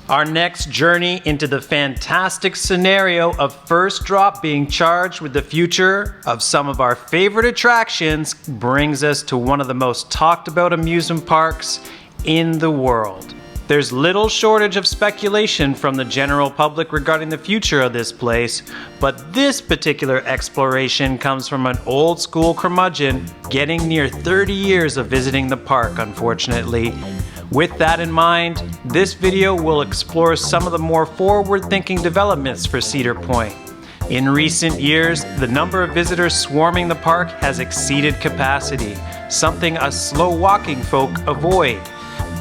Our next journey into the fantastic scenario of First Drop being charged with the future of some of our favorite attractions brings us to one of the most talked about amusement parks in the world. There's little shortage of speculation from the general public regarding the future of this place, but this particular exploration comes from an old school curmudgeon getting near 30 years of visiting the park, unfortunately. With that in mind, this video will explore some of the more forward-thinking developments for Cedar Point. In recent years, the number of visitors swarming the park has exceeded capacity, something us slow-walking folk avoid.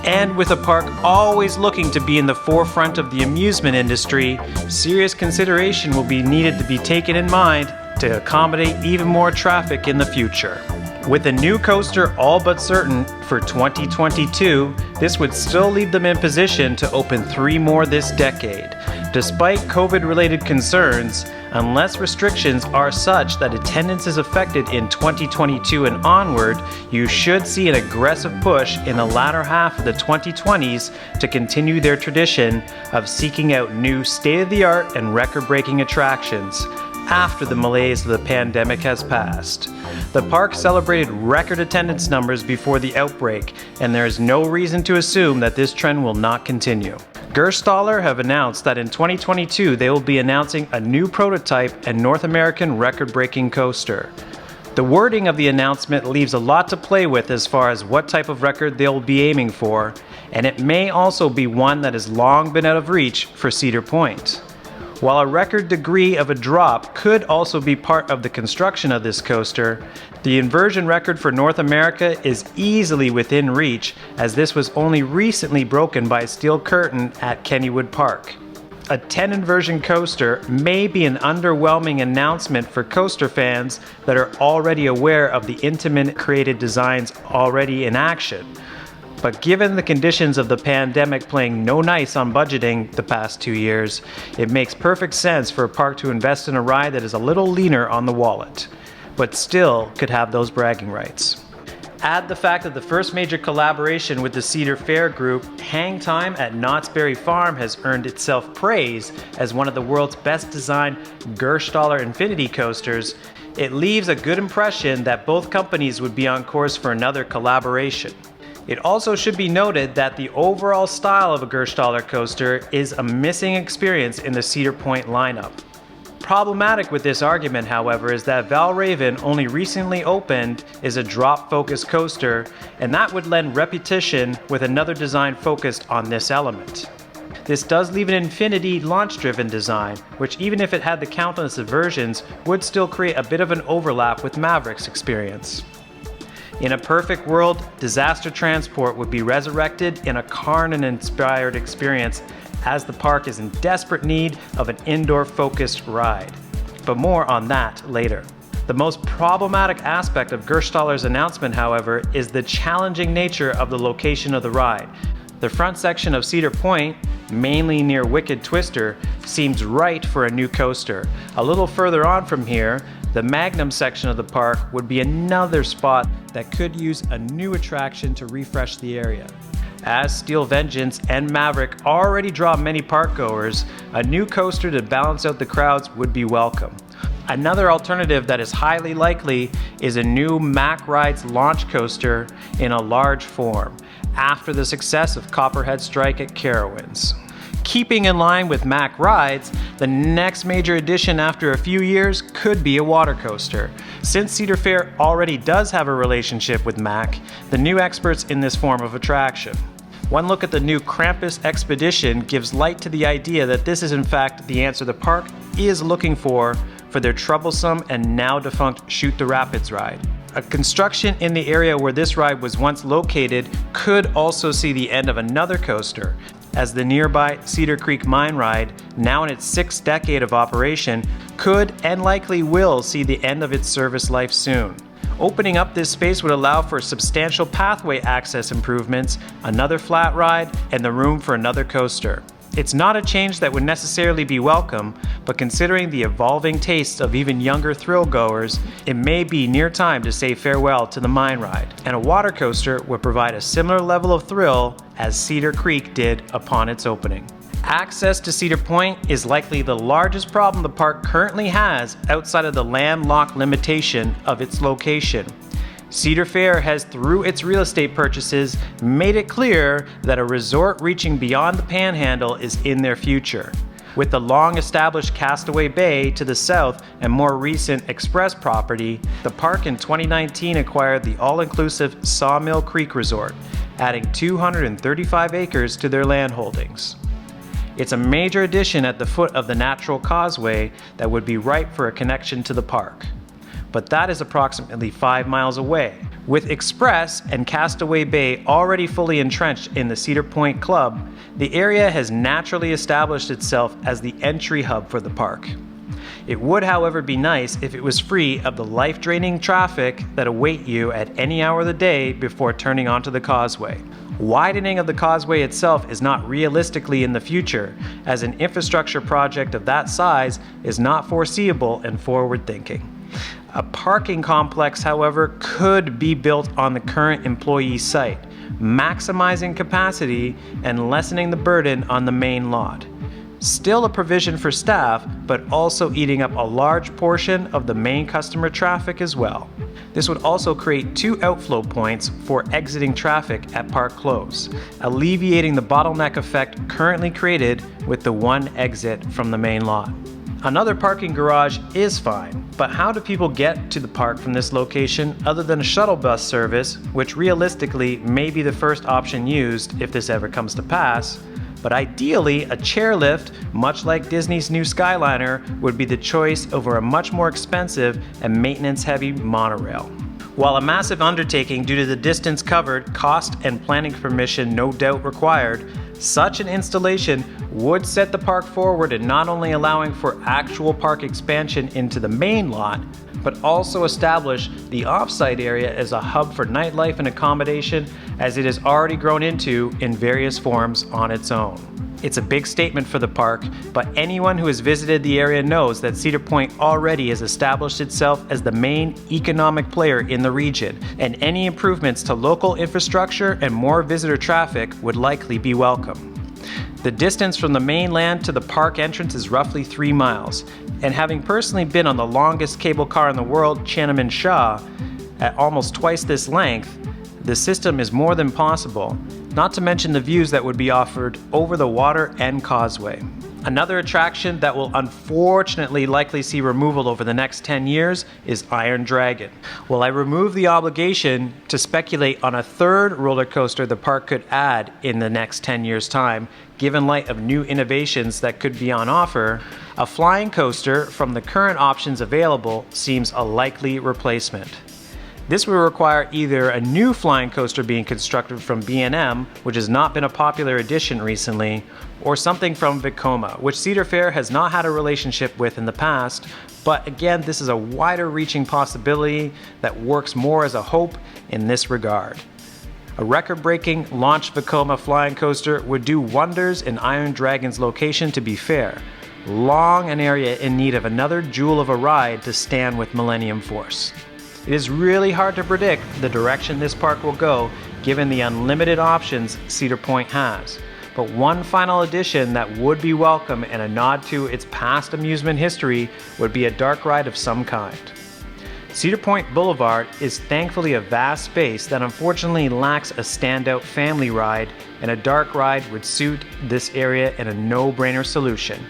And with a park always looking to be in the forefront of the amusement industry, serious consideration will be needed to be taken in mind to accommodate even more traffic in the future. With a new coaster all but certain for 2022, this would still leave them in position to open 3 more this decade. Despite COVID-related concerns, unless restrictions are such that attendance is affected in 2022 and onward, you should see an aggressive push in the latter half of the 2020s to continue their tradition of seeking out new state-of-the-art and record-breaking attractions after the malaise of the pandemic has passed. The park celebrated record attendance numbers before the outbreak, and there is no reason to assume that this trend will not continue. Gerstaller have announced that in 2022 they will be announcing a new prototype and North American record-breaking coaster. The wording of the announcement leaves a lot to play with as far as what type of record they'll be aiming for, and it may also be one that has long been out of reach for Cedar Point. While a record degree of a drop could also be part of the construction of this coaster, the inversion record for North America is easily within reach, as this was only recently broken by a steel curtain at Kennywood Park. A 10 inversion coaster may be an underwhelming announcement for coaster fans that are already aware of the intimate created designs already in action. But given the conditions of the pandemic playing no nice on budgeting the past 2 years, it makes perfect sense for a park to invest in a ride that is a little leaner on the wallet, but still could have those bragging rights. Add the fact that the first major collaboration with the Cedar Fair group, Hang Time at Knott's Berry Farm, has earned itself praise as one of the world's best designed Gerstaller Infinity coasters. It leaves a good impression that both companies would be on course for another collaboration. It also should be noted that the overall style of a Gerstaller coaster is a missing experience in the Cedar Point lineup. Problematic with this argument, however, is that Valravn only recently opened is a drop-focused coaster, and that would lend repetition with another design focused on this element. This does leave an Infinity launch-driven design, which even if it had the countless versions, would still create a bit of an overlap with Maverick's experience. In a perfect world, Disaster Transport would be resurrected in a Carnan-inspired experience, as the park is in desperate need of an indoor-focused ride. But more on that later. The most problematic aspect of Gerstaller's announcement, however, is the challenging nature of the location of the ride. The front section of Cedar Point, mainly near Wicked Twister, seems right for a new coaster. A little further on from here, the Magnum section of the park would be another spot that could use a new attraction to refresh the area. As Steel Vengeance and Maverick already draw many parkgoers, a new coaster to balance out the crowds would be welcome. Another alternative that is highly likely is a new Mack Rides launch coaster in a large form, after the success of Copperhead Strike at Carowinds. Keeping in line with Mack Rides, the next major addition after a few years could be a water coaster. Since Cedar Fair already does have a relationship with Mack, the new experts in this form of attraction. One look at the new Krampus Expedition gives light to the idea that this is in fact the answer the park is looking for their troublesome and now defunct Shoot the Rapids ride. A construction in the area where this ride was once located could also see the end of another coaster, as the nearby Cedar Creek Mine Ride, now in its 6th decade of operation, could and likely will see the end of its service life soon. Opening up this space would allow for substantial pathway access improvements, another flat ride, and the room for another coaster. It's not a change that would necessarily be welcome, but considering the evolving tastes of even younger thrill goers, it may be near time to say farewell to the Mine Ride, and a water coaster would provide a similar level of thrill as Cedar Creek did upon its opening. Access to Cedar Point is likely the largest problem the park currently has outside of the landlocked limitation of its location. Cedar Fair has, through its real estate purchases, made it clear that a resort reaching beyond the Panhandle is in their future. With the long-established Castaway Bay to the south and more recent Express property, the park in 2019 acquired the all-inclusive Sawmill Creek Resort, adding 235 acres to their land holdings. It's a major addition at the foot of the natural causeway that would be ripe for a connection to the park. But that is approximately 5 miles away. With Express and Castaway Bay already fully entrenched in the Cedar Point Club, the area has naturally established itself as the entry hub for the park. It would, however, be nice if it was free of the life-draining traffic that await you at any hour of the day before turning onto the causeway. Widening of the causeway itself is not realistically in the future, as an infrastructure project of that size is not foreseeable and forward-thinking. A parking complex, however, could be built on the current employee site, maximizing capacity and lessening the burden on the main lot. Still a provision for staff, but also eating up a large portion of the main customer traffic as well. This would also create 2 outflow points for exiting traffic at park close, alleviating the bottleneck effect currently created with the one exit from the main lot. Another parking garage is fine, but how do people get to the park from this location other than a shuttle bus service, which realistically may be the first option used if this ever comes to pass, but ideally a chairlift, much like Disney's new Skyliner, would be the choice over a much more expensive and maintenance-heavy monorail. While a massive undertaking due to the distance covered, cost and planning permission no doubt required, such an installation would set the park forward in not only allowing for actual park expansion into the main lot, but also establish the off-site area as a hub for nightlife and accommodation, as it has already grown into in various forms on its own. It's a big statement for the park, but anyone who has visited the area knows that Cedar Point already has established itself as the main economic player in the region, and any improvements to local infrastructure and more visitor traffic would likely be welcome. The distance from the mainland to the park entrance is roughly 3 miles, and having personally been on the longest cable car in the world, Chinaman Shaw, at almost twice this length, the system is more than possible, not to mention the views that would be offered over the water and causeway. Another attraction that will unfortunately likely see removal over the next 10 years is Iron Dragon. While I remove the obligation to speculate on a third roller coaster the park could add in the next 10 years' time, given light of new innovations that could be on offer, a flying coaster from the current options available seems a likely replacement. This will require either a new flying coaster being constructed from B&M, which has not been a popular addition recently, or something from Vekoma, which Cedar Fair has not had a relationship with in the past, but again, this is a wider reaching possibility that works more as a hope in this regard. A record-breaking launch Vekoma flying coaster would do wonders in Iron Dragon's location, to be fair. Long an area in need of another jewel of a ride to stand with Millennium Force. It is really hard to predict the direction this park will go given the unlimited options Cedar Point has. But one final addition that would be welcome and a nod to its past amusement history would be a dark ride of some kind. Cedar Point Boulevard is thankfully a vast space that unfortunately lacks a standout family ride, and a dark ride would suit this area in a no-brainer solution.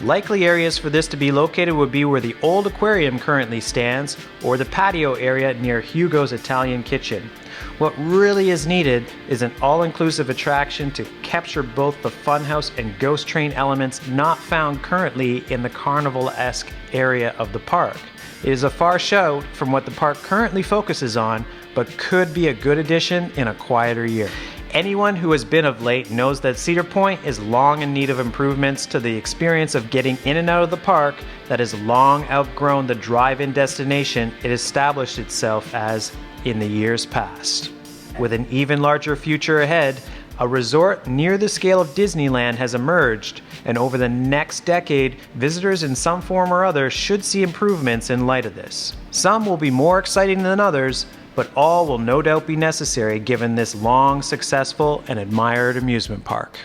Likely areas for this to be located would be where the old aquarium currently stands, or the patio area near Hugo's Italian Kitchen. What really is needed is an all-inclusive attraction to capture both the funhouse and ghost train elements not found currently in the carnival-esque area of the park. It is a far shout from what the park currently focuses on, but could be a good addition in a quieter year. Anyone who has been of late knows that Cedar Point is long in need of improvements to the experience of getting in and out of the park that has long outgrown the drive-in destination it established itself as in the years past. With an even larger future ahead, a resort near the scale of Disneyland has emerged, and over the next decade, visitors in some form or other should see improvements in light of this. Some will be more exciting than others, but all will no doubt be necessary given this long, successful, and admired amusement park.